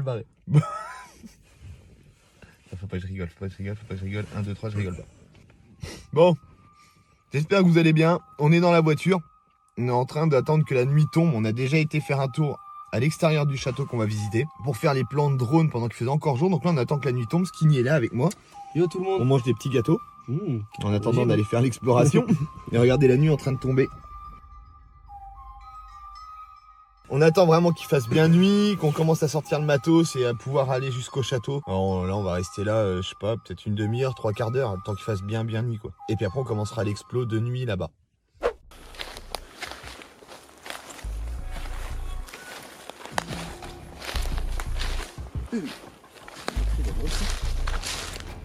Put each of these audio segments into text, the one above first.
barrer. Faut pas que je rigole, faut pas que je rigole, faut pas que je rigole. 1, 2, 3, je rigole pas. Bon, j'espère que vous allez bien. On est dans la voiture. On est en train d'attendre que la nuit tombe. On a déjà été faire un tour à l'extérieur du château qu'on va visiter pour faire les plans de drone pendant qu'il faisait encore jour. Donc là, on attend que la nuit tombe. Skinny est là avec moi. Yo tout le monde. On mange des petits gâteaux en attendant d'aller faire l'exploration. Et regardez la nuit en train de tomber. On attend vraiment qu'il fasse bien nuit, qu'on commence à sortir le matos et à pouvoir aller jusqu'au château. Alors là, on va rester là, je sais pas, peut-être une demi-heure, 3/4 d'heure, le temps qu'il fasse bien nuit, quoi. Et puis après, on commencera l'explo de nuit là-bas.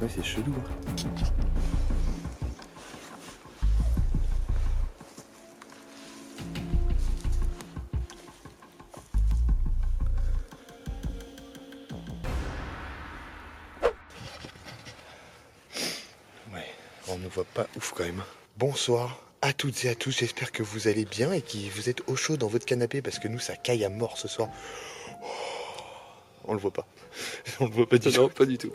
Ouais, c'est chelou. Ouais, on ne voit pas ouf quand même. Bonsoir à toutes et à tous, j'espère que vous allez bien et que vous êtes au chaud dans votre canapé parce que nous ça caille à mort ce soir. On le voit pas. On le voit pas du tout. Non, pas du tout.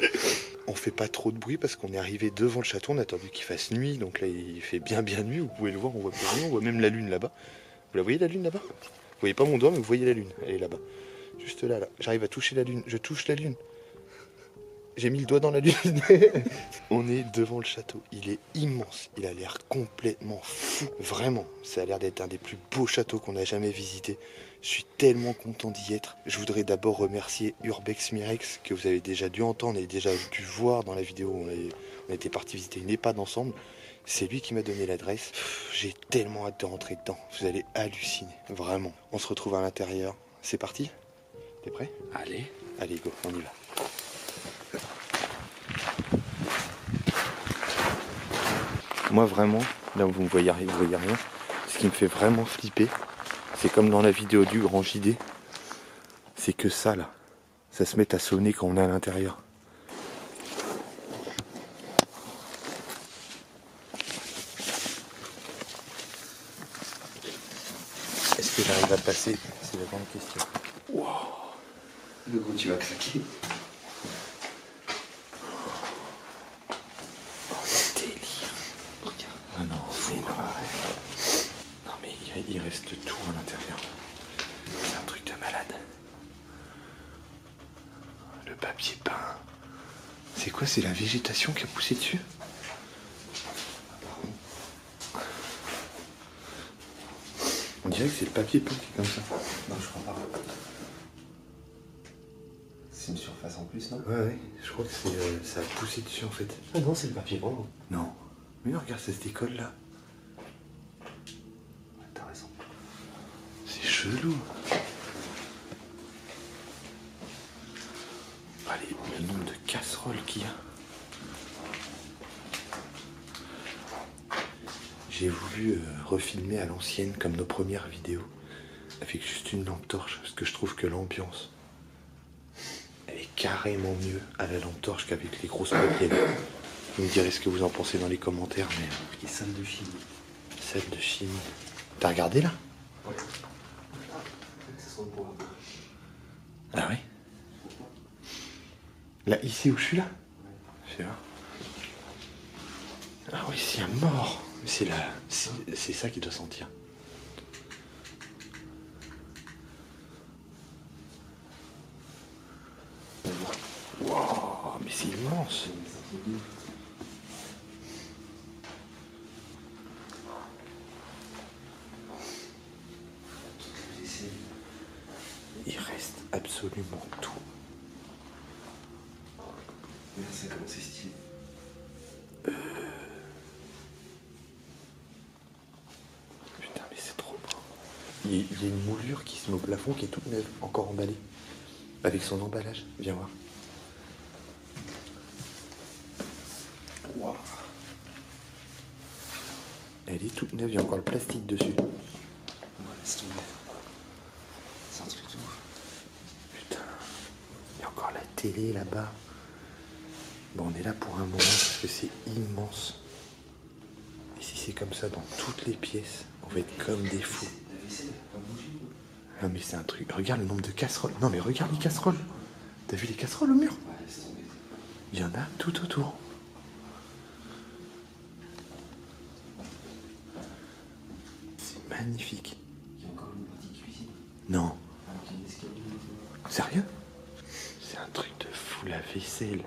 On fait pas trop de bruit parce qu'on est arrivé devant le château, on a attendu qu'il fasse nuit, donc là il fait bien nuit, vous pouvez le voir, on voit bien, on voit même la lune là-bas. Vous la voyez la lune là-bas? Vous voyez pas mon doigt mais vous voyez la lune, elle est là-bas. Juste là, là. J'arrive à toucher la lune, je touche la lune. J'ai mis le doigt dans la lune. On est devant le château, il est immense, il a l'air complètement fou, vraiment. Ça a l'air d'être un des plus beaux châteaux qu'on a jamais visité. Je suis tellement content d'y être. Je voudrais d'abord remercier Urbex Mirex, que vous avez déjà dû entendre et déjà dû voir dans la vidéo où on était parti visiter une EHPAD ensemble. C'est lui qui m'a donné l'adresse. J'ai tellement hâte de rentrer dedans. Vous allez halluciner, vraiment. On se retrouve à l'intérieur. C'est parti? T'es prêt? Allez. Allez, go, on y va. Moi vraiment, là où vous ne voyez rien, ce qui me fait vraiment flipper, c'est comme dans la vidéo du grand JD, c'est que ça là, ça se met à sonner quand on est à l'intérieur. Est-ce que j'arrive à passer? C'est la grande question. Wow. Le gros, tu vas claquer. Ah non, c'est non mais il reste tout à l'intérieur. C'est un truc de malade. Le papier peint. C'est quoi? C'est la végétation qui a poussé dessus? On dirait que c'est le papier peint qui est comme ça. Non, je crois pas. C'est une surface en plus, non? Ouais, je crois que c'est ça a poussé dessus en fait. Ah non, c'est le papier blanc. Non. Mais non, regarde, ça se décolle là. Ouais, t'as raison. C'est chelou. Allez, le nombre de casseroles qu'il y a. J'ai voulu refilmer à l'ancienne comme nos premières vidéos avec juste une lampe torche parce que je trouve que l'ambiance elle est carrément mieux à la lampe torche qu'avec les grosses moyennes. Vous me direz ce que vous en pensez dans les commentaires, mais... Les salles de chimie. Salle de chimie. T'as regardé là? Ouais. Ça sent bon. Ah oui? Là, ici où je suis là? Je sais pas. Ah oui, c'est un mort. C'est là, c'est ça qui doit sentir. Wow, mais c'est immense. Il reste absolument tout. Regarde ça, comment c'est stylé. Putain, mais c'est trop beau. Il y a une moulure qui se met au plafond qui est toute neuve, encore emballée. Avec son emballage. Viens voir. Wow. Elle est toute neuve, il y a encore le plastique dessus. Ouais, laisse tomber. C'est un truc de ouf. Putain, il y a encore la télé là-bas. Bon, on est là pour un moment parce que c'est immense. Et si c'est comme ça dans toutes les pièces, on va être comme des fous. La vaisselle, pas bouger. Non mais c'est un truc. Regarde le nombre de casseroles. Non mais regarde les casseroles. T'as vu les casseroles au mur? Ouais, laisse tomber. Il y en a tout autour. C'est magnifique. Il y a encore une petite cuisine. Non. Avec un escalier. Sérieux? C'est un truc de fou, la vaisselle.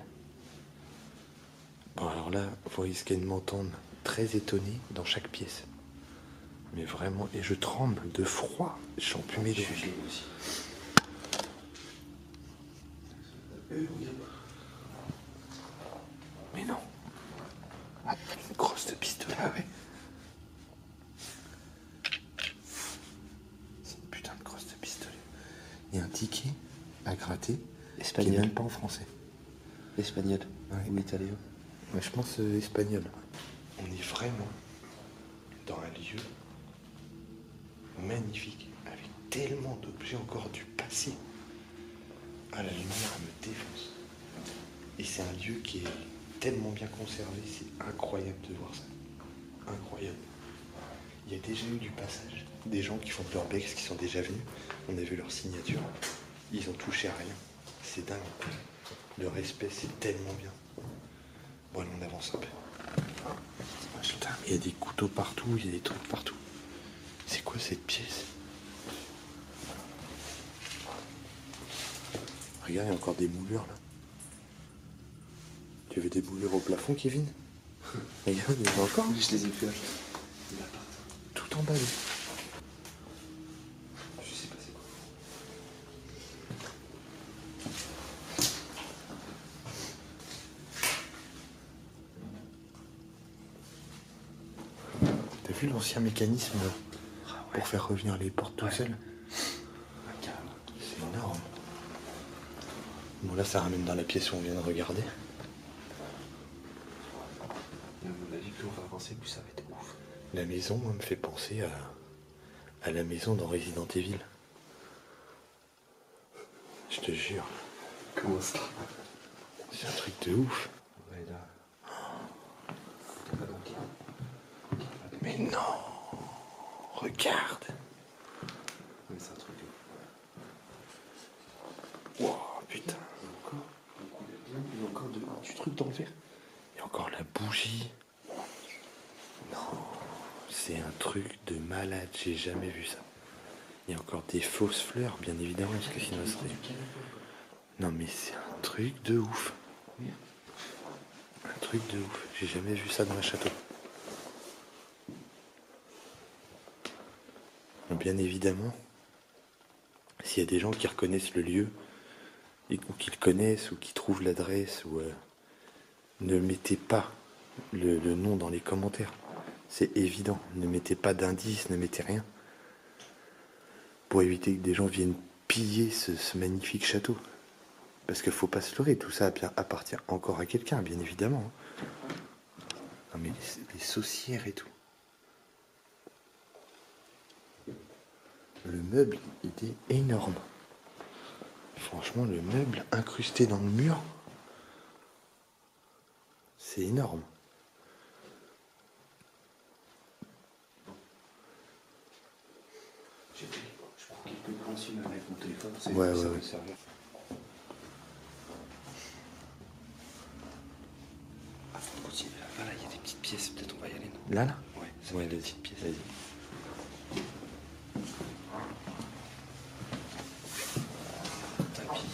Bon, alors là, vous risquez de m'entendre très étonné dans chaque pièce. Mais vraiment, et je tremble de froid. Je suis empumé Je d'eau. suis gelé aussi. Mais non. Ah, une crosse de pistolet. Ah ouais. C'est une putain de crosse de pistolet. Il y a un ticket à gratter. Qui est Espagnol. même pas en français. Espagnol. Ouais. Ou italien. Ouais, je pense espagnol. On est vraiment dans un lieu magnifique, avec tellement d'objets encore du passé. Ah, la lumière elle me défonce. Et c'est un lieu qui est tellement bien conservé, c'est incroyable de voir ça. Incroyable. Il y a déjà eu du passage, des gens qui font de l'urbex, qui sont déjà venus. On a vu leur signature. Ils ont touché à rien. C'est dingue. Le respect, c'est tellement bien. Bon, allez, on avance un peu. Putain, mais il y a des couteaux partout, il y a des trucs partout. C'est quoi cette pièce? Regarde, il y a encore des moulures là. Tu avais des moulures au plafond, Kevin? Regarde, il y en a encore. Je les ai fait là. Il y en a partout. Tout en bas. Là. Je sais pas c'est quoi. T'as vu l'ancien mécanisme pour faire revenir les portes tout seul? Carrément. C'est énorme. Bon, là, ça ramène dans la pièce où on vient de regarder. Et à mon avis, plus on va avancer, plus ça va être ouf. La maison, moi, me fait penser à la maison dans Resident Evil. Je te jure. Comment ça? C'est un truc de ouf. Ouais, là. Mais non! Regarde! Mais c'est un truc. Wow, putain. Il y a encore du truc dans le verre. Il y a encore la bougie. Non, c'est un truc de malade, j'ai jamais vu ça. Il y a encore des fausses fleurs, bien évidemment, parce que sinon ce serait... Non mais c'est un truc de ouf. Un truc de ouf. J'ai jamais vu ça dans un château. Donc, bien évidemment, s'il y a des gens qui reconnaissent le lieu, ou qui le connaissent, ou qui trouvent l'adresse, ou ne mettez pas le nom dans les commentaires. C'est évident. Ne mettez pas d'indices, ne mettez rien. Pour éviter que des gens viennent piller ce magnifique château. Parce qu'il ne faut pas se leurrer, tout ça appartient encore à quelqu'un, bien évidemment. Non mais les saucières et tout. Le meuble, il est énorme. Franchement, le meuble incrusté dans le mur, c'est énorme. Je prends quelques grands films avec mon téléphone. Ouais, ça ouais, va ouais. servir. Ah, faut continuer. Voilà, il y a des petites pièces. Peut-être on va y aller, non? Là Ouais, ça Ouais, va, des vas-y. petites pièces. Vas-y. Tapis.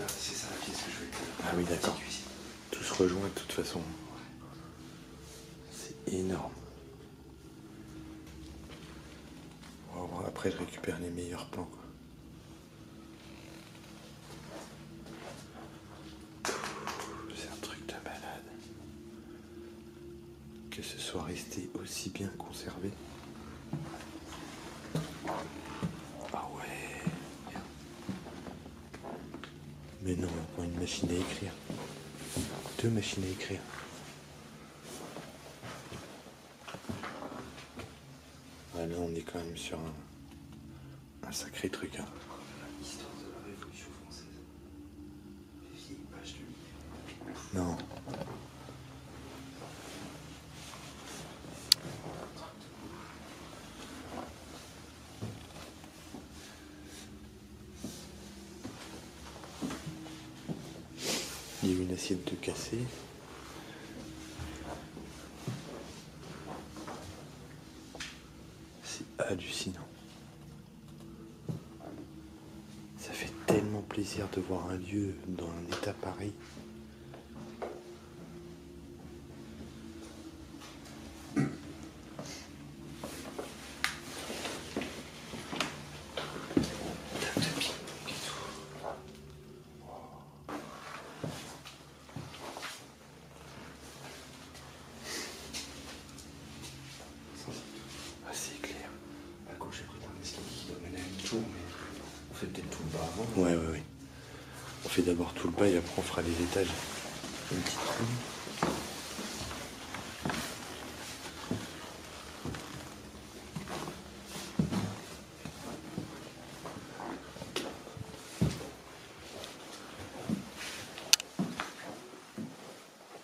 C'est ça la pièce que je voulais te... Ah oui, d'accord. Petite cuisine. Tout se rejoint de toute façon. C'est énorme. Bon, après, je récupère les meilleurs plans, quoi. C'est un truc de malade. Que ce soit resté aussi bien conservé. Ah ouais. Mais non, encore une machine à écrire. 2 machines à écrire. Ah, là, on est quand même sur un sacré truc. Hein. Histoire de la Révolution française. Vieille page de... Non. il y a eu une assiette de cassée. C'est hallucinant. Ça fait tellement plaisir de voir un lieu dans un état pareil. C'est clair. À gauche, j'ai pris un escalier qui doit mener à une tour, mais on fait peut-être tout le bas avant. Ouais. On fait d'abord tout le bas et après on fera les étages. Une petite roue.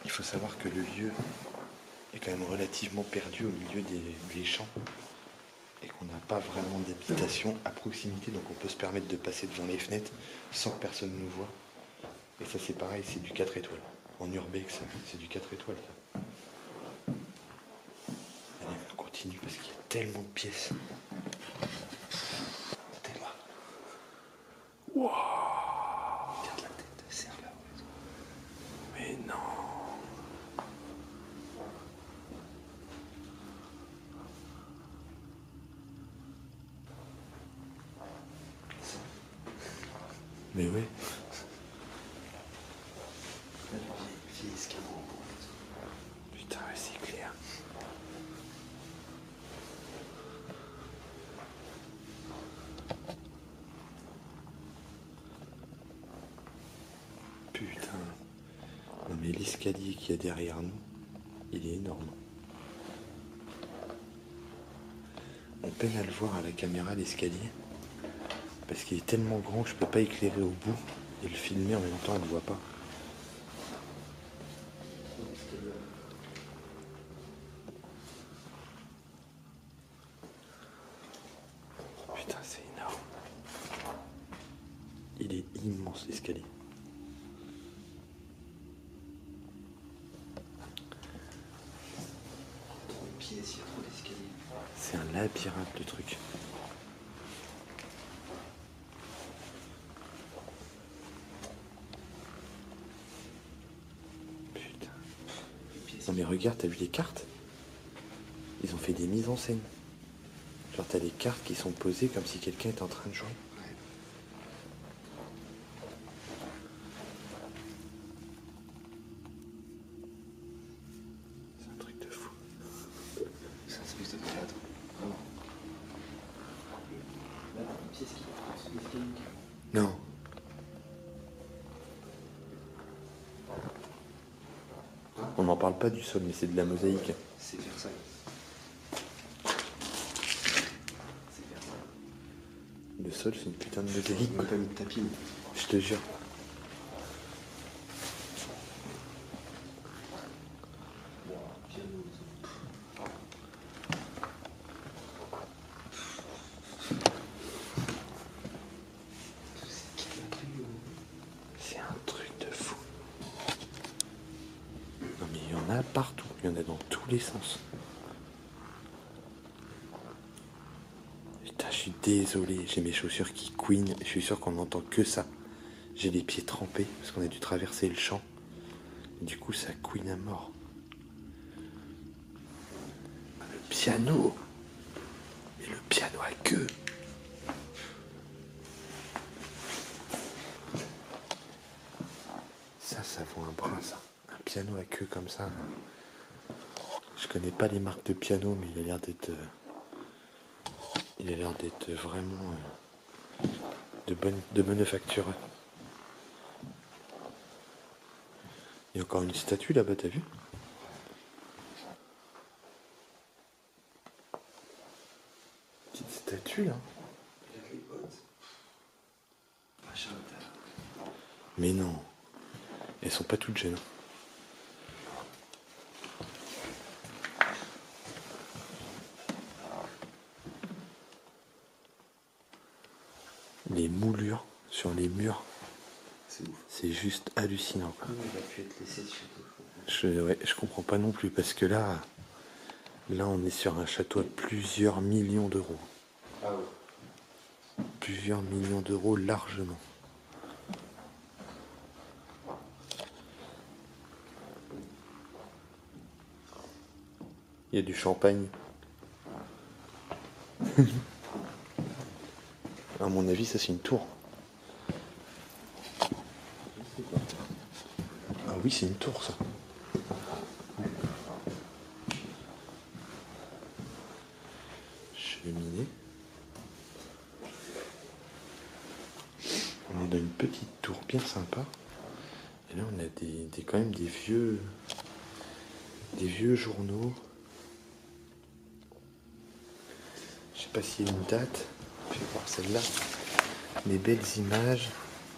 Il faut savoir que le lieu est quand même relativement perdu au milieu des champs et qu'on n'a pas vraiment d'habitation à proximité, donc on peut se permettre de passer devant les fenêtres sans que personne nous voit. Et ça c'est pareil, c'est du 4 étoiles. En urbex, c'est du 4 étoiles. Ça. Allez, on continue parce qu'il y a tellement de pièces. T'es là. Wow. Regarde la tête, serre là. Mais non. Mais ouais. Vieille escalier. Putain, ouais, c'est clair. Putain. Non mais l'escalier qu'il y a derrière nous, il est énorme. On peine à le voir à la caméra l'escalier. Parce qu'il est tellement grand que je peux pas éclairer au bout et le filmer en même temps, on ne le voit pas. Putain, c'est énorme. Il est immense l'escalier. Trop de pièces, il y a trop d'escaliers. C'est un labyrinthe le truc. Putain. Non mais regarde, t'as vu les cartes? Ils ont fait des mises en scène. Genre t'as les cartes qui sont posées comme si quelqu'un était en train de jouer. C'est un truc de fou. C'est un espèce de théâtre. Vraiment. Là, t'as une pièce qui est sous l'escalier. Non. On n'en parle pas du sol, mais c'est de la mosaïque. C'est Versailles. C'est Versailles. Le sol, c'est une putain de mosaïque. Ils n'ont pas mis de tapis. Mais... Je te jure. Piano. C'est un truc de fou. Non mais il y en a partout. Il y en a dans tous les sens. Putain, je suis désolé. J'ai mes chaussures qui couinent. Je suis sûr qu'on n'entend que ça. J'ai les pieds trempés parce qu'on a dû traverser le champ. Et du coup, ça couine à mort. Le piano. Mais le piano à queue. Ça vaut un brin, ça. Un piano à queue comme ça. Je connais pas les marques de piano, mais il a l'air d'être... il a l'air d'être vraiment de bonne facture. Il y a encore une statue là-bas, t'as vu? Petite statue là. Regarde les bottes. Pas Charlotte. Mais non. Elles sont pas toutes jeunes. Les moulures sur les murs, C'est ouf. C'est juste hallucinant, quoi. Comment il a pu être laissé ce château? Ouais, je comprends pas non plus, parce que là, on est sur un château à plusieurs millions d'euros. Ah ouais. Plusieurs millions d'euros largement. Il y a du champagne. À mon avis, ça c'est une tour. Ah oui, c'est une tour, ça. Cheminée. On est dans une petite tour bien sympa. Et là, on a quand même des vieux journaux. Je sais pas s'il y a une date. Je vais voir celle-là. Les belles images.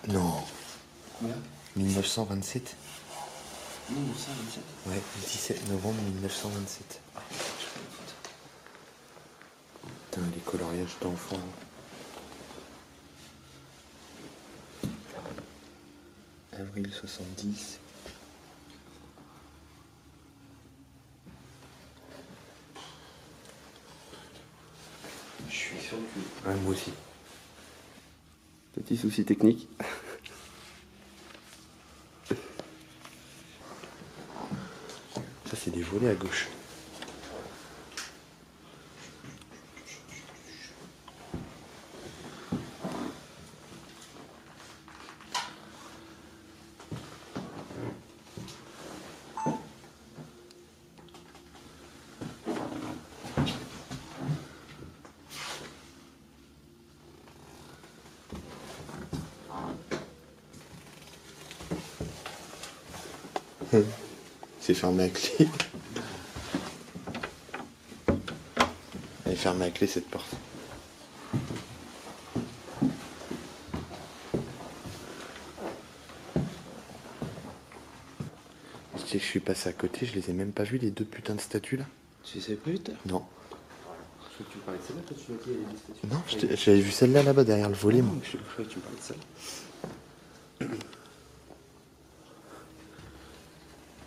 Non. Combien? 1927. 1927. Ouais, 17 novembre 1927. Putain, les coloriages d'enfants. Avril 70. Je suis sur le cul. Ouais, moi aussi. Petit souci technique. Ça, c'est des volets à gauche. C'est fermé à clé. Elle est fermée à clé, cette porte. Tu sais que je suis passé à côté, je les ai même pas vus, les deux putains de statues là. Tu les avais pas vu tout à l'heure? Non. Je crois que tu me parlais de celle-là quand tu m'as dit il y avait des statues. Non, j'avais vu celle-là là-bas derrière le volet, moi. Je crois que tu me parlais de celle-là.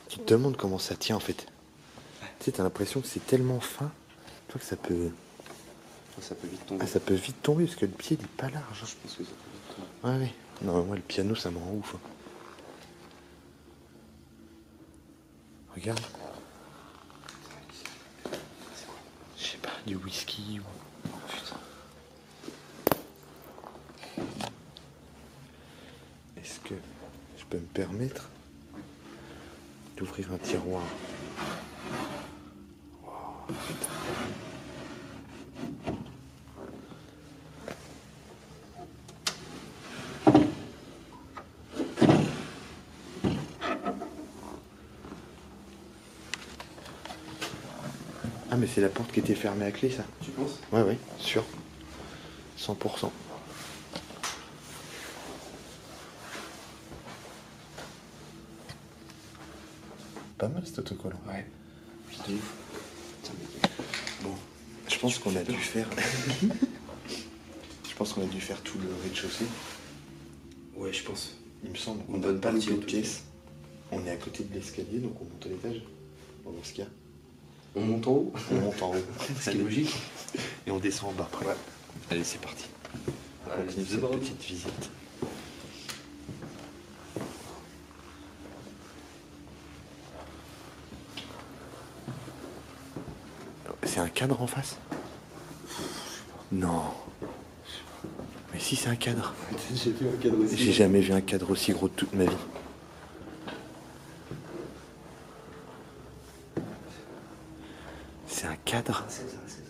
Tu te demandes comment ça tient en fait. Tu sais, t'as l'impression que c'est tellement fin, toi, que ça peut. Ça peut vite tomber. Ah, ça peut vite tomber parce que le pied il est pas large. Je pense que ça peut vite tomber. Ouais, ouais. Non, moi le piano ça me rend ouf. Hein. Regarde. Je sais pas, du whisky ou. Oh putain. Est-ce que je peux me permettre d'ouvrir un tiroir? Wow, putain. Ah mais c'est la porte qui était fermée à clé ça. Tu penses? Ouais ouais, sûr. 100%. Pas mal cet autocollant. Ouais. Putain, ouf. Putain, mais... Bon, je pense qu'on a dû faire. Je pense qu'on a dû faire tout le rez-de-chaussée. Ouais, je pense. Il me semble. On Une donne bonne pas les partie au deux pièces. On est à côté de l'escalier, donc on monte à l'étage. On va voir ce qu'il y a. On monte en haut. On monte en haut. C'est logique. Et on descend en bas après. Ouais. Allez, c'est parti. On Allez, continue c'est cette bon. petite visite. C'est un cadre en face? Non. Mais si, c'est un cadre. J'ai vu un cadre aussi. J'ai jamais vu un cadre aussi gros de toute ma vie. C'est un cadre. C'est ça, c'est ça.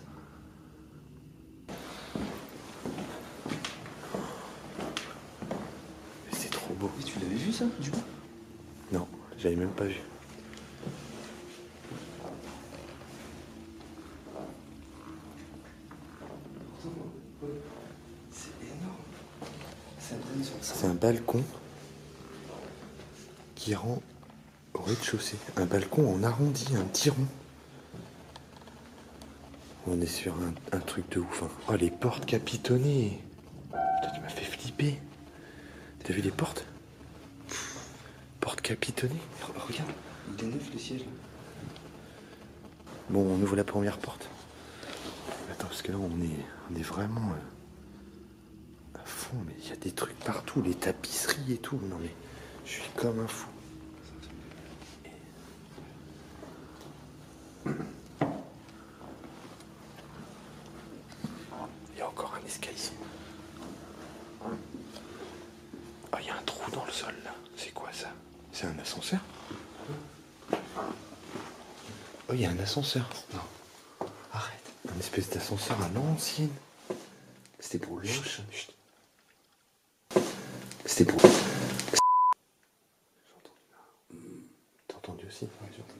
C'est trop beau. Et tu l'avais vu ça, du coup? Non, j'avais même pas vu. C'est énorme. Ça donne sur ça. C'est un balcon qui rend au rez-de-chaussée. Un balcon en arrondi, un petit rond. On est sur un truc de ouf. Hein. Oh, les portes capitonnées. Putain, tu m'as fait flipper. T'as vu les portes? capitonné. Regarde. Il est neuf le siège là. Bon, on ouvre la première porte. Attends, parce que là, on est vraiment à fond. Mais il y a des trucs partout, les tapisseries et tout. Non, mais je suis comme un fou. Il y a encore un escalier. Oh, il y a un trou dans le sol là. C'est quoi ça? C'est un ascenseur? Oh, il y a un ascenseur. Non. Arrête. Un espèce d'ascenseur à l'ancienne. C'était pour Loche. Chut. C'était pour. J'ai entendu. T'as entendu aussi? Ouais, j'ai entendu.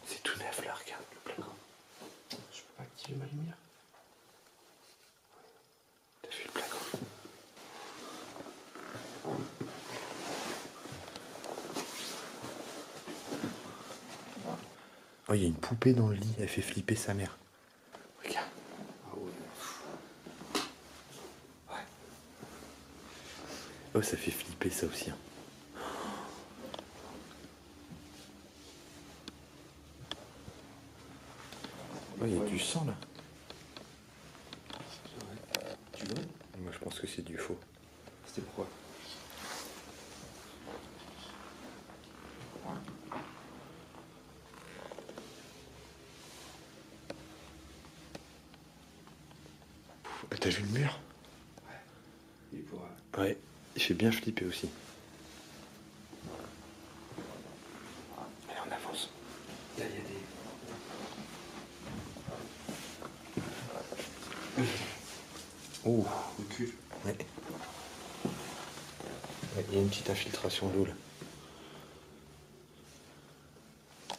C'est tout neuf là, regarde le placard. Je peux pas activer ma lumière. T'as vu le placard? Oh, il y a une poupée dans le lit, elle fait flipper sa mère. Regarde. Ah ouais. Ouais. Oh, ça fait flipper ça aussi. Hein. Oh, il y a du sang là. Ouais. Tu veux? Moi je pense que c'est du faux. C'était pourquoi? T'as vu le mur? Il est pour. Ouais, il fait bien flipper aussi. Allez, on avance. Là, il y a des. Oh, Recule. ouais. Ouais, il y a une petite infiltration d'eau là.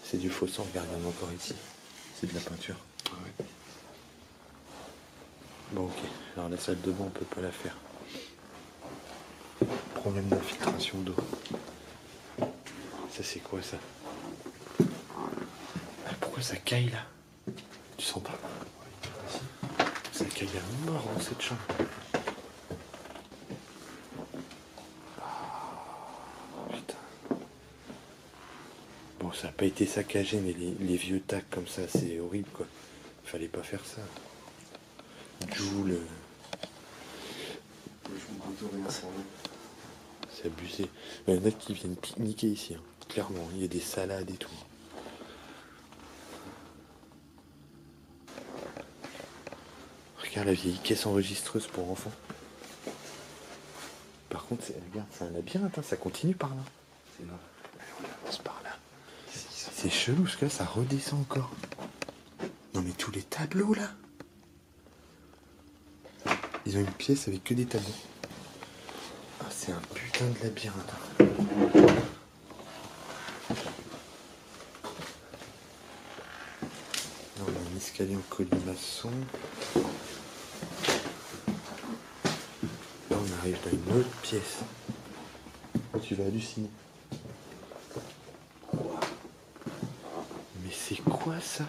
C'est du faux sang, regarde, il y en a encore ici. C'est de la peinture. Ah ouais. Bon, ok. Alors la salle de bain, on peut pas la faire. Problème d'infiltration d'eau. Ça, c'est quoi ça? Ah, pourquoi ça caille là? Tu sens pas? Ça caille à mort dans cette chambre. Putain. Bon, ça n'a pas été saccagé, mais les vieux tacs comme ça, c'est horrible quoi. Fallait pas faire ça. Joule, Je comprends tout rien, ça. c'est abusé. Mais il y en a qui viennent pique-niquer ici, hein. Clairement. Il y a des salades et tout. Regarde la vieille caisse enregistreuse pour enfants. Par contre, regarde, c'est un labyrinthe, hein, ça continue par là. C'est là. Allez, on avance par là. C'est chelou, parce que là, ça redescend encore. Non, mais tous les tableaux, là. Ils ont une pièce avec que des tableaux. Ah, c'est un putain de labyrinthe. Là, on a un escalier en colimaçon. Là, on arrive dans une autre pièce. Oh, tu vas halluciner. Mais c'est quoi ça?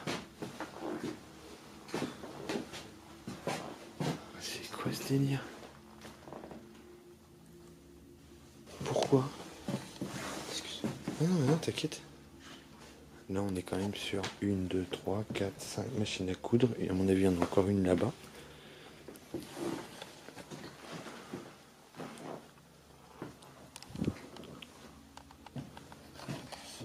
C'est quoi ce délire? Pourquoi? Excuse-moi. Non, non, t'inquiète. Là, on est quand même sur 1, 2, 3, 4, 5 machines à coudre. Et à mon avis, il y en a encore une là-bas. Il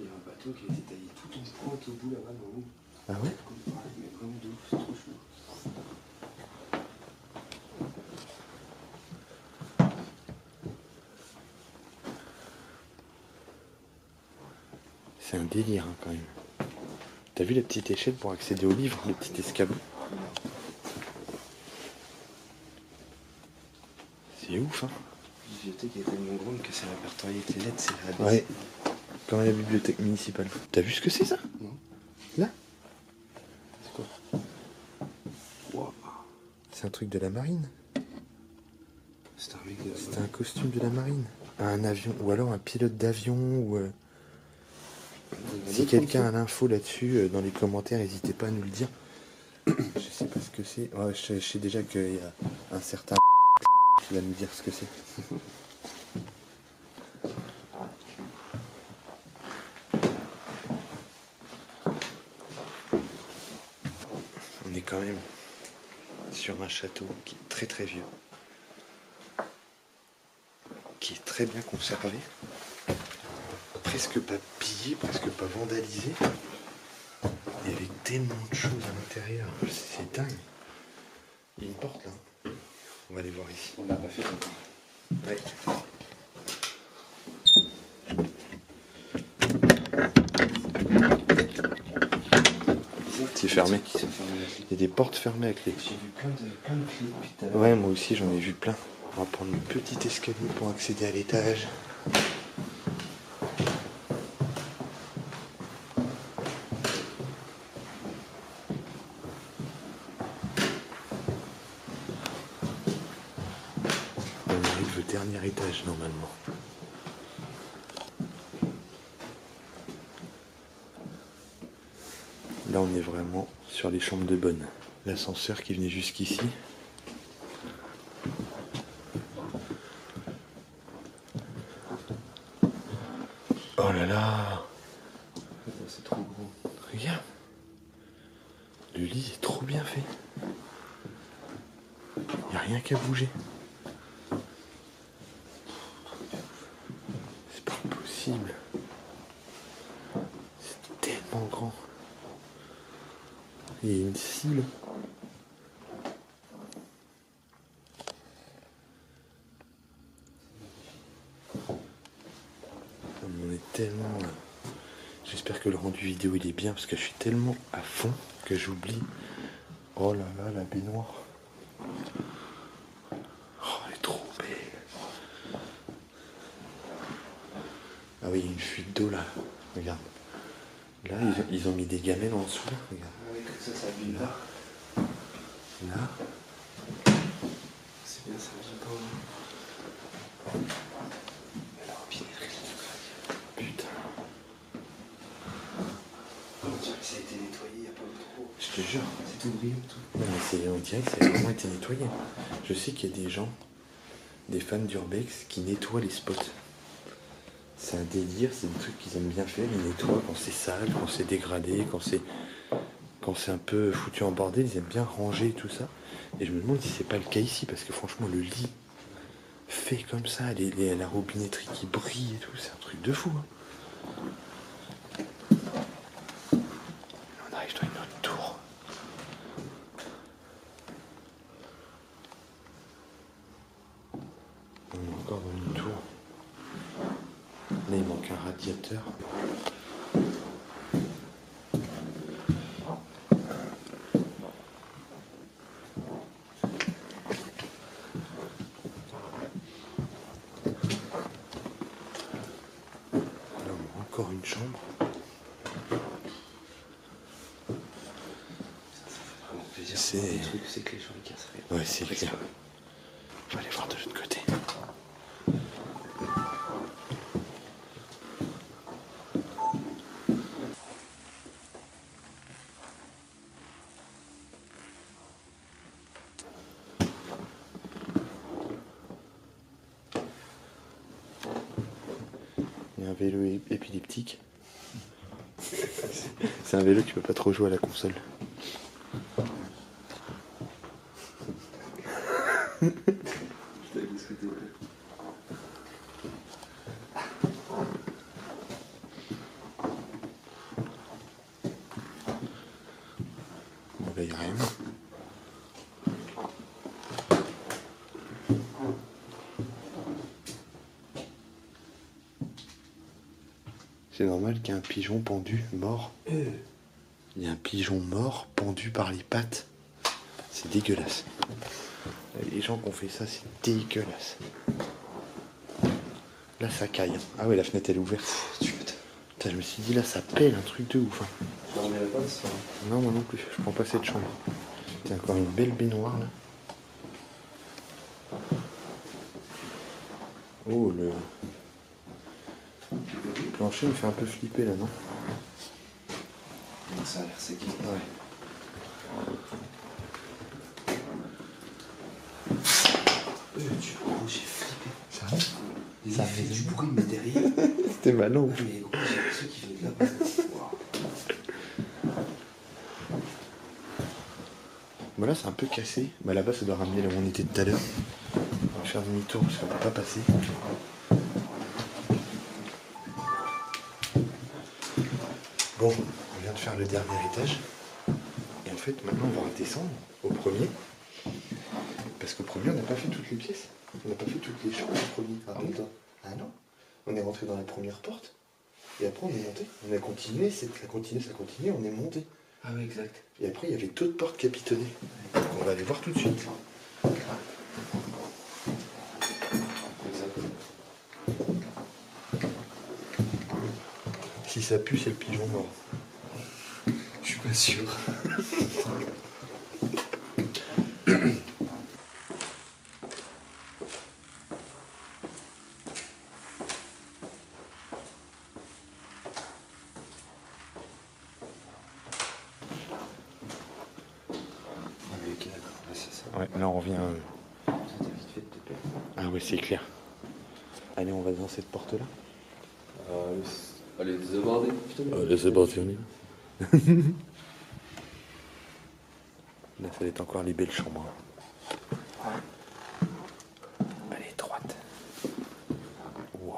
y a un bateau qui a été taillé tout en pointe au bout là-bas, dans l'eau. Ah ouais? Mais vraiment de ouf, c'est trop chaud. C'est un délire hein, quand même. T'as vu la petite échelle pour accéder au livre, le petit escabeau? C'est ouf, hein? La bibliothèque est tellement grande que c'est répertorié avec les lettres, c'est la Ouais. Comme à la bibliothèque municipale. T'as vu ce que c'est ça? Non. Là? C'est quoi? Wow. C'est un truc de la marine. C'est un mec de. C'est un costume de la marine. Un avion, ou alors un pilote d'avion, ou... Si quelqu'un a l'info là-dessus, dans les commentaires, n'hésitez pas à nous le dire. Je sais pas ce que c'est. sais, ouais, je sais déjà qu'il y a un certain qui va nous dire ce que c'est. On est quand même sur un château qui est très très vieux, qui est très bien conservé, presque pas pillé, presque pas vandalisé. Il y avait tellement de choses à l'intérieur, c'est dingue. Il y a une porte là. On va aller voir ici. On l'a pas fait encore. Ouais. C'est fermé. Il y a des portes fermées à clé. J'ai vu plein de clés depuis tout à l'heure. Ouais, moi aussi j'en ai vu plein. On va prendre une petite escalier pour accéder à l'étage. On arrive au dernier étage normalement. Là on est vraiment sur les chambres de bonne. L'ascenseur qui venait jusqu'ici. Oh là là! C'est trop gros. Regarde! Le lit est trop bien fait. Il n'y a rien qu'à bouger. C'est pas possible. C'est tellement grand. Il y a une cible. On est tellement... J'espère que le rendu vidéo il est bien parce que je suis tellement à fond que j'oublie. Oh là là, la baignoire. Oh, elle est trop belle. Ah oui, il y a une fuite d'eau là. Regarde. Là, ils ont mis des gamelles en dessous. Là. Regarde. Oui, comme ça abîme là. Là. C'est bien, ça vient pas. La robinerie. Putain. On dirait que ça a été nettoyé il n'y a pas trop. Je te jure. C'est tout brillant, tout. Non, mais on dirait que ça a vraiment été nettoyé. Je sais qu'il y a des gens, des fans d'Urbex, qui nettoient les spots. C'est un délire, c'est des trucs qu'ils aiment bien faire. Ils nettoient quand c'est sale, quand c'est dégradé, quand c'est un peu foutu en bordel. Ils aiment bien ranger tout ça. Et je me demande si c'est pas le cas ici, parce que franchement, le lit fait comme ça, la robinetterie qui brille et tout, c'est un truc de fou. Hein. On arrive dans une autre tour. On est encore dans une tour. Là, il manque un radiateur. Là, on a encore une chambre. Vraiment plaisir. C'est- Le truc, c'est que les gens ils cassent rien. Ouais, c'est clair. Je vais aller voir de l'autre côté. Il y a un vélo épileptique. C'est un vélo qui peut pas trop jouer à la console. Bon, là, il n'y a rien. C'est normal qu'il y ait un pigeon pendu, mort. Il y a un pigeon mort pendu par les pattes. C'est dégueulasse. Les gens qui ont fait ça, c'est dégueulasse. Là, ça caille. Ah ouais, la fenêtre, elle est ouverte. Putain, je me suis dit, là, ça pèle un truc de ouf. Hein. Je dormirai pas ce soir. Non, moi non plus. Je prends pas cette chambre. T'as encore une belle baignoire, là. Oh, le plancher me fait un peu flipper, là, non? Ça a l'air séqué. Ouais. Gros, j'ai flippé. Ça va? Les Ça effets résonne. du bruit, mais derrière. C'était malin. Mais gros, j'ai l'impression qu'il venait de là-bas. Waouh. Bah là, c'est un peu cassé. Bah là-bas, ça doit ramener là où on était tout à l'heure. On va faire demi-tour parce qu'on peut pas passer. Bon, on vient de faire le dernier étage. Et en fait, maintenant, on va redescendre au premier. Parce qu'au premier, on n'a pas fait toutes les pièces. On n'a pas fait toutes les chambres au premier. Rappelle-toi. Ah non. On est rentré dans la première porte. Et après, on est monté. On a continué. Ça continue. On est monté. Ah ouais, exact. Et après, il y avait d'autres portes capitonnées. Donc, on va aller voir tout de suite. Exact. Si ça pue, c'est le pigeon mort. Je suis pas sûr. Ok, d'accord, ouais, c'est ça. Ouais, là, on revient. T'as vite fait de te perdre. Ah ouais, c'est clair. Allez, on va dans cette porte-là. Allez, désaborder, putain. C'est parti, on y va. Là, ça va être encore les belles chambres. Elle est étroite. Waouh.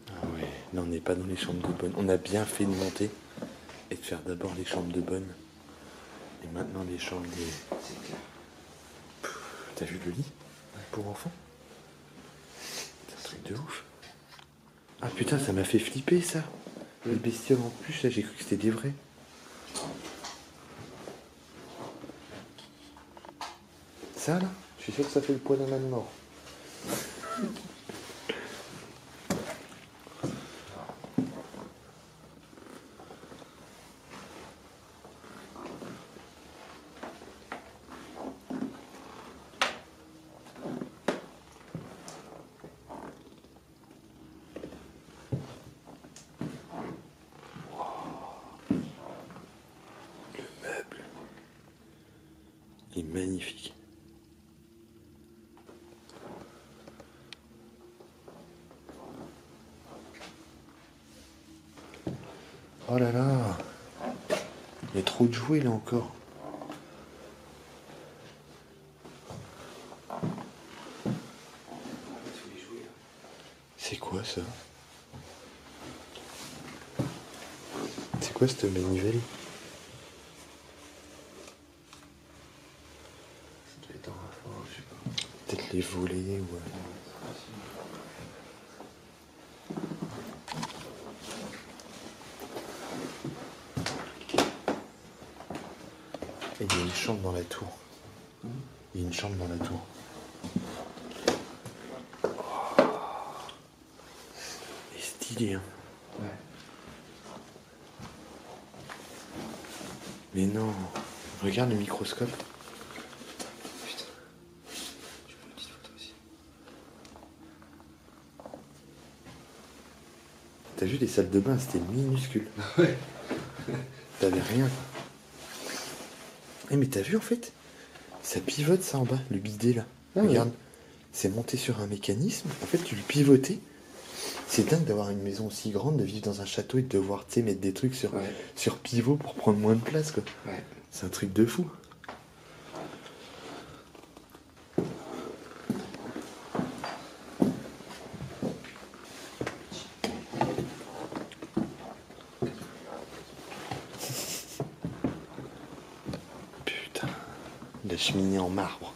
Ah ouais, là, on n'est pas dans les chambres de bonne. On a bien fait de monter et de faire d'abord les chambres de bonne. Et maintenant, les chambres des... C'est clair. T'as vu le lit pour enfants? C'est un truc de ouf. Ah putain, ça m'a fait flipper ça. Les bestioles en plus, là, j'ai cru que c'était des vrais. Ça là, je suis sûr que ça fait le poids d'un âne mort. Le meuble. Il est magnifique. Oh là là. Il y a trop de jouets là encore. C'est quoi ça? C'est quoi cette manivelle? Ça doit être un rapport, je sais pas. Peut-être les volets ou... Et il y a une chambre dans la tour. Il y a une chambre dans la tour. Oh. Et stylé, hein. Ouais. Mais non. Regarde le microscope. Putain. Je prends une petite photo aussi. T'as vu les salles de bain, c'était minuscule. Ouais. T'avais rien. Eh mais t'as vu en fait? Ça pivote ça en bas, le bidet là. Ah Regarde. C'est monté sur un mécanisme. En fait, tu le pivotais. C'est dingue d'avoir une maison aussi grande, de vivre dans un château et de devoir, tu sais, mettre des trucs sur pivot pour prendre moins de place, quoi. Ouais. C'est un truc de fou. Putain. La cheminée en marbre.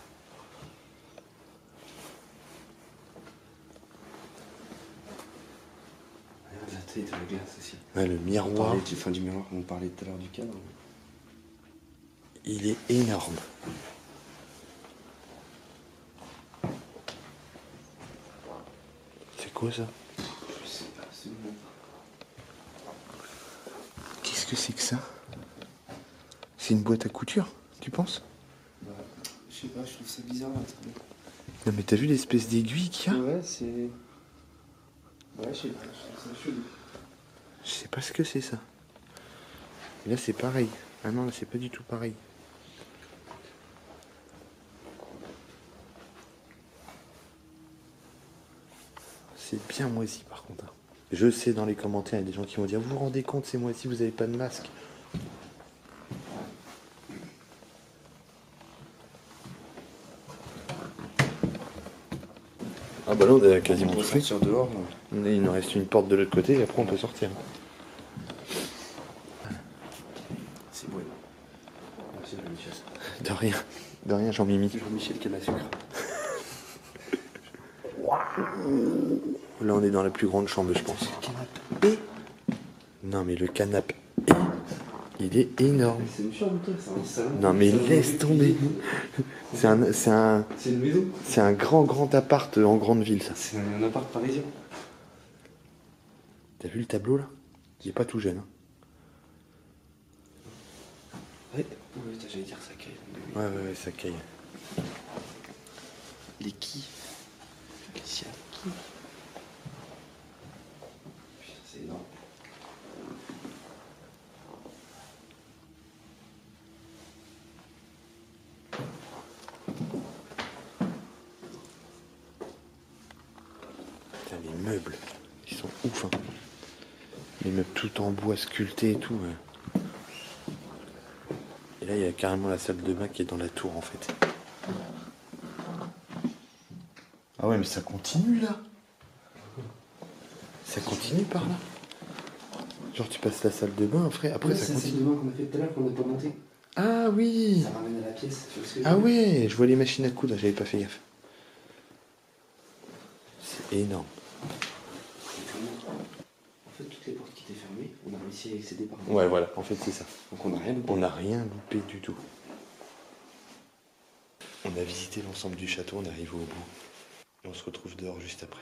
Regarde la taille de la glace aussi. Ouais, le On miroir, parlait du miroir, on parlait tout à l'heure du cadre. il est énorme. C'est quoi ça? Je sais pas, c'est bon. Qu'est-ce que c'est que ça? C'est une boîte à couture, tu penses? Bah, je sais pas, je trouve ça bizarre là. Non mais t'as vu l'espèce d'aiguille qu'il y a? Ouais, c'est. Ouais, je sais pas, je trouve ça chelou. Je sais pas ce que c'est ça. Et là c'est pareil. Ah non, là c'est pas du tout pareil. C'est bien moisi par contre. Hein. Je sais dans les commentaires, il y a des gens qui vont dire vous vous rendez compte, c'est moisi, vous avez pas de masque. Ah bah là on a quasiment tout fait. Sortir dehors. Il nous reste une porte de l'autre côté et après on peut sortir. C'est beau. Merci Jean-Michel. De rien Jean-Mimi. Jean-Michel qui a la sucre. Là on est dans la plus grande chambre je pense. Canapé. Non mais le canapé, il est énorme. C'est une chambre toi, c'est un salon. Non mais laisse tomber. C'est une maison. C'est un grand appart en grande ville ça. C'est un appart parisien. T'as vu le tableau là? Il est pas tout jeune. Hein. Ouais, j'allais dire ça caille. Ouais, ça caille. Les qui? Qui? C'est énorme. Putain, les meubles, ils sont ouf. Hein. Les meubles tout en bois sculptés et tout. Ouais. Et là, il y a carrément la salle de bain qui est dans la tour en fait. Ah ouais, mais ça continue là. Ça continue par là. Genre tu passes la salle de bain après ça c'est continue. celle de bain qu'on a fait tout à l'heure qu'on n'a pas monté. Ah oui. Ça ramène à la pièce. Ah ouais, je vois les machines à coudre, j'avais pas fait gaffe. C'est énorme. En fait, toutes les portes qui étaient fermées, on a réussi à y accéder par là. Ouais, voilà, en fait c'est ça. Donc on n'a rien loupé. On n'a rien loupé du tout. On a visité l'ensemble du château, on est arrivé au bout. Et on se retrouve dehors juste après.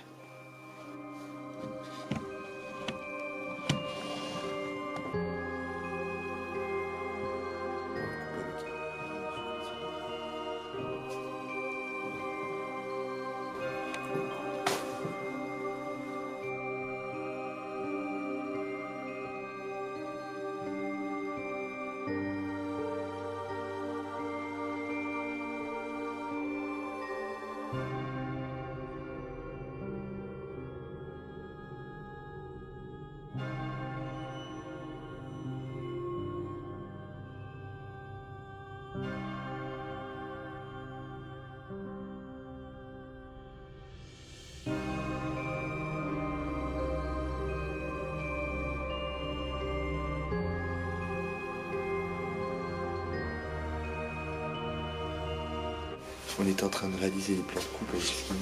On était en train de réaliser les plans de coupe avec Skinny.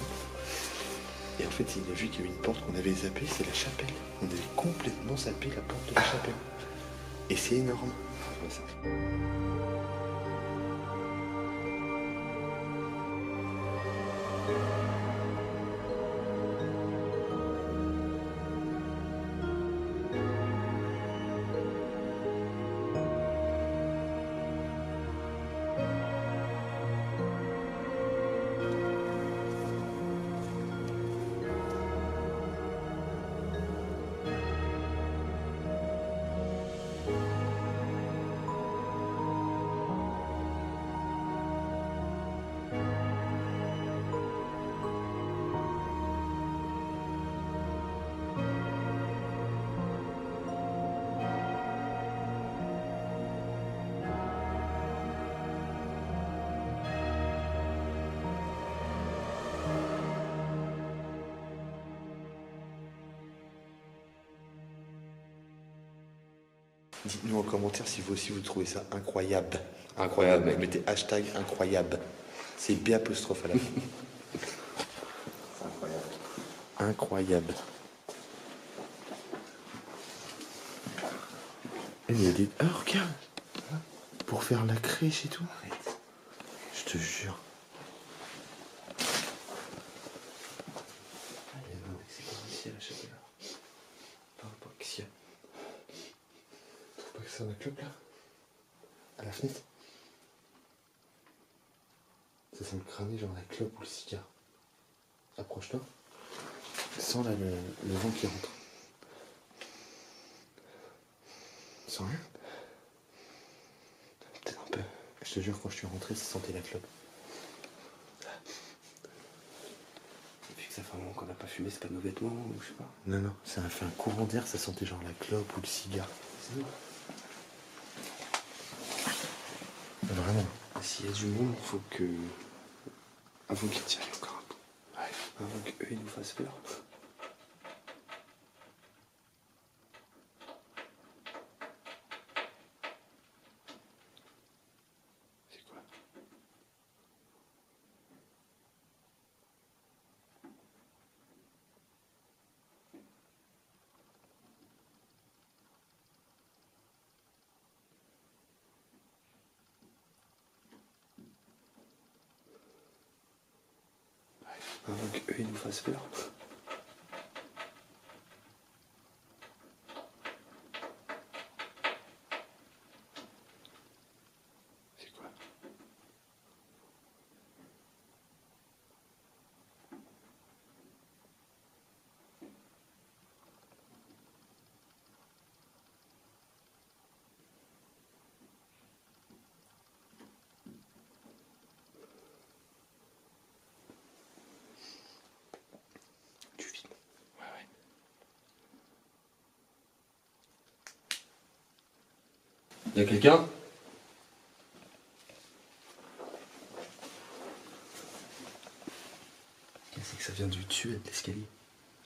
Et en fait, il a vu qu'il y avait une porte qu'on avait zappée, c'est la chapelle. On avait complètement zappé la porte de la chapelle. Et c'est énorme. Ouais, ça. Dites-nous en commentaire si vous aussi vous trouvez ça incroyable. Incroyable, mec. Mettez hashtag incroyable. C'est B apostrophe à la fin. C'est incroyable. Incroyable. Elle il y a des... Ah regarde. Pour faire la crèche et tout. Arrête. Je te jure. C'est pas ici à la chapelle. Parle pas, qu'est-ce qu'il y a? Pas que ça ma clope là. À la fenêtre. Ça sent le crâner genre la clope ou le cigare. Approche-toi. Sens là le vent qui rentre. Sans rien. Peut-être un peu. Je te jure quand je suis rentré ça sentait la clope. Depuis que ça fait un moment qu'on a a pas fumé, c'est pas nos vêtements ou je sais pas. Non, non, ça a fait un courant d'air, ça sentait genre la clope ou le cigare. C'est bon. Vraiment. S'il y a du monde, il faut que. Avant qu'ils tirent encore un peu. Ouais. Avant qu'eux ils nous fassent peur. C'est quoi? Avant qu'eux ils nous fassent peur. C'est quoi? Du vide. Ouais, ouais. Y'a quelqu'un? C'est que ça vient du dessus de l'escalier.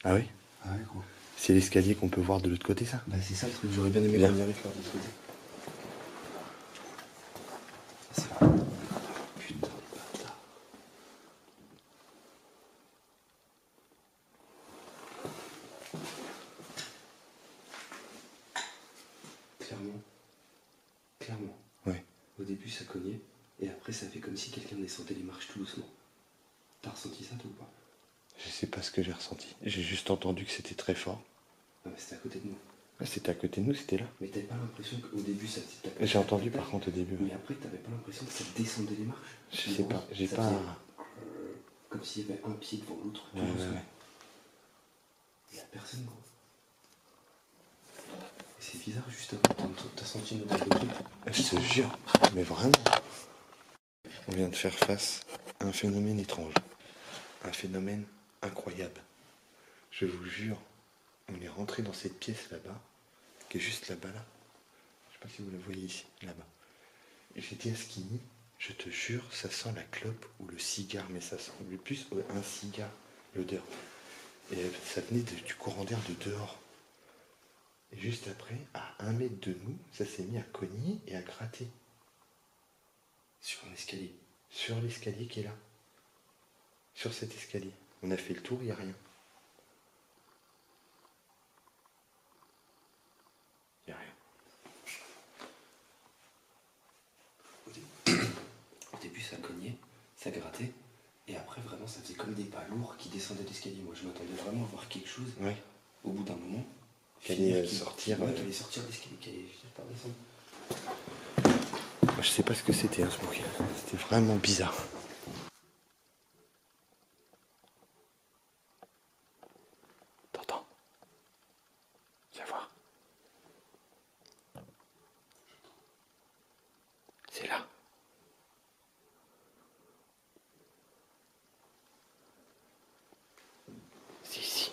Ah oui? Ah ouais, gros. C'est l'escalier qu'on peut voir de l'autre côté, ça? Bah c'est ça le truc, j'aurais bien aimé Bien. qu'on y arrive par l'autre côté. Ça, c'est vrai. Putain de bâtard. Clairement. Clairement. Ouais. Au début ça cognait, et après ça fait comme si quelqu'un descendait les marches tout doucement. T'as ressenti ça toi ou pas? Je sais pas ce que j'ai ressenti. J'ai juste entendu que c'était très fort. Non mais c'était à côté de nous. Ah, c'était à côté de nous, c'était là. Mais t'avais pas l'impression qu'au début ça faisait tac, J'ai entendu par contre au début. mais après t'avais pas l'impression que ça descendait les marches. Je sais pas, j'ai Ça pas. faisait, comme s'il y avait un pied devant l'autre. tout Ouais, ouais, doucement. ouais. Il y a personne gros. Et c'est bizarre, juste avant, t'as senti une odeur de truc. Je te jure, mais vraiment. On vient de faire face à un phénomène étrange. Un phénomène incroyable. Je vous jure, on est rentré dans cette pièce là-bas, qui est juste là-bas là. Je sais pas si vous la voyez ici, là-bas. Et j'ai dit à Skinny, je te jure, ça sent la clope ou le cigare, mais ça sent le plus un cigare, l'odeur. Et ça venait du courant d'air de dehors. Et juste après, à 1 mètre de nous, ça s'est mis à cogner et à gratter. Sur un escalier. Sur l'escalier qui est là. Sur cet escalier. On a fait le tour, il n'y a rien. Il n'y a rien. Au début ça cognait, ça grattait, et après vraiment ça faisait comme des pas lourds qui descendaient l'escalier. Moi je m'attendais vraiment à voir quelque chose Ouais. au bout d'un moment. Qui finir, allait sortir. Ouais, qui allait sortir de l'escalier, qui allait finir par descendre. Je sais pas ce que c'était, ce bruit. C'était vraiment bizarre. T'entends? Viens voir. C'est là. C'est ici.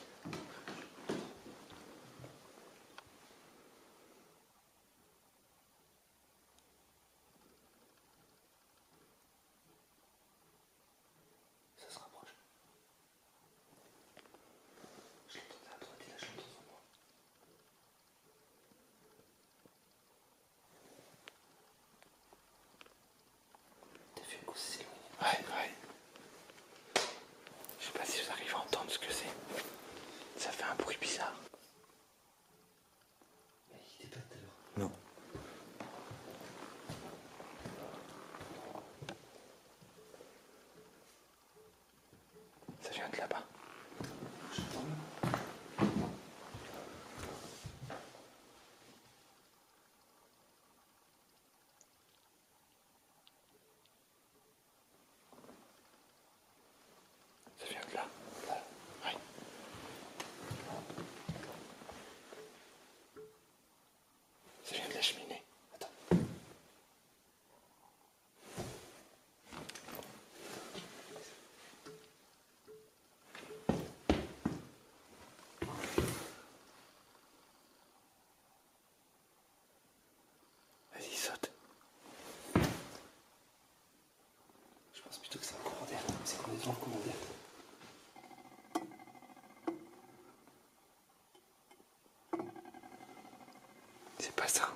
C'est pas ça.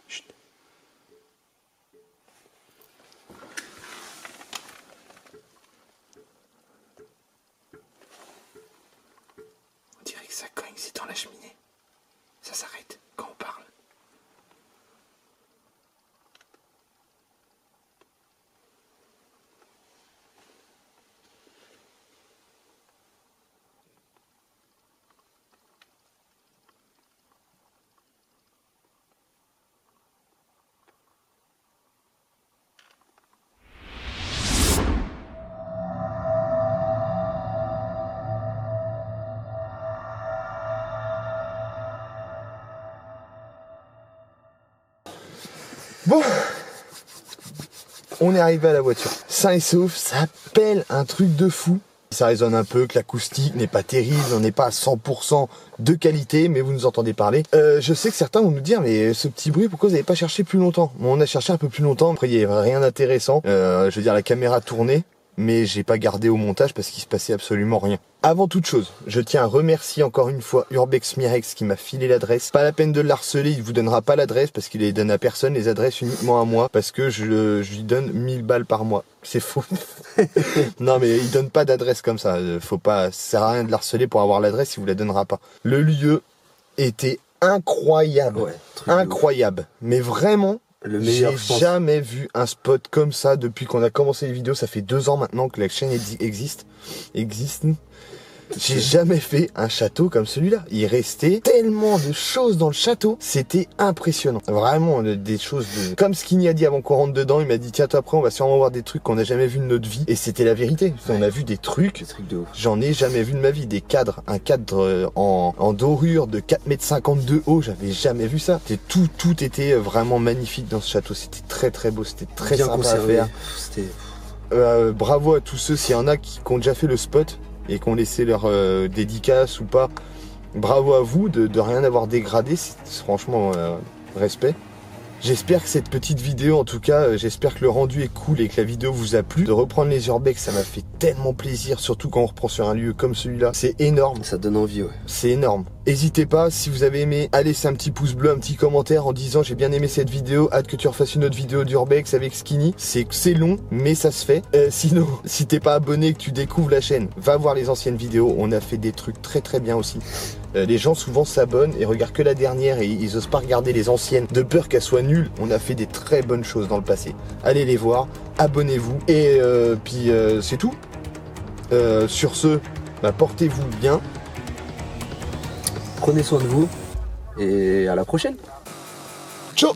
Chut. On dirait que ça cogne, c'est dans la cheminée. Ça s'arrête quand on parle. Bon, on est arrivé à la voiture. Sain et sauf, ça pèle un truc de fou. Ça résonne un peu, que l'acoustique n'est pas terrible, on n'est pas à 100% de qualité, mais vous nous entendez parler. Je sais que certains vont nous dire, mais ce petit bruit, pourquoi vous n'avez pas cherché plus longtemps? Bon, on a cherché un peu plus longtemps, après il n'y avait rien d'intéressant. Je veux dire, la caméra tournait, mais j'ai pas gardé au montage parce qu'il se passait absolument rien. Avant toute chose, je tiens à remercier encore une fois Urbex Mirex qui m'a filé l'adresse. Pas la peine de le harceler, il vous donnera pas l'adresse parce qu'il les donne à personne, les adresses uniquement à moi, parce que je lui donne 1000 balles par mois. C'est faux. Non mais il donne pas d'adresse comme ça, faut pas, ça sert à rien de l'harceler pour avoir l'adresse, il vous la donnera pas. Le lieu était incroyable. Ouais, incroyable. Mais vraiment, j'ai jamais vu un spot comme ça depuis qu'on a commencé les vidéos. Ça fait 2 ans maintenant que la chaîne existe. J'ai jamais fait un château comme celui-là. Il restait tellement de choses dans le château. C'était impressionnant. Vraiment, des choses de... Comme Skinny a dit avant qu'on rentre dedans, il m'a dit, tiens, toi, après, on va sûrement voir des trucs qu'on n'a jamais vu de notre vie. Et c'était la vérité. Ouais. On a vu des trucs de ouf. J'en ai jamais vu de ma vie. Des cadres. Un cadre en dorure de 4,50 m de haut. J'avais jamais vu ça. Tout était vraiment magnifique dans ce château. C'était très très beau. C'était très bien sympa conservé. À faire. Bravo à tous ceux, s'il y en a qui ont déjà fait le spot et qui ont laissé leur dédicace ou pas, bravo à vous de rien avoir dégradé, c'est franchement respect. J'espère que cette petite vidéo, en tout cas, j'espère que le rendu est cool et que la vidéo vous a plu. De reprendre les Urbex, ça m'a fait tellement plaisir, surtout quand on reprend sur un lieu comme celui-là. C'est énorme. Ça donne envie, ouais. C'est énorme. N'hésitez pas, si vous avez aimé, à laisser un petit pouce bleu, un petit commentaire en disant j'ai bien aimé cette vidéo, hâte que tu refasses une autre vidéo d'Urbex avec Skinny. C'est long, mais ça se fait. Sinon, si t'es pas abonné et que tu découvres la chaîne, va voir les anciennes vidéos. On a fait des trucs très très bien aussi. Les gens souvent s'abonnent et regardent que la dernière et ils osent pas regarder les anciennes de peur qu'elles soient nulles. On a fait des très bonnes choses dans le passé. Allez les voir, abonnez-vous et puis c'est tout. Sur ce, portez-vous bien. Prenez soin de vous et à la prochaine. Ciao.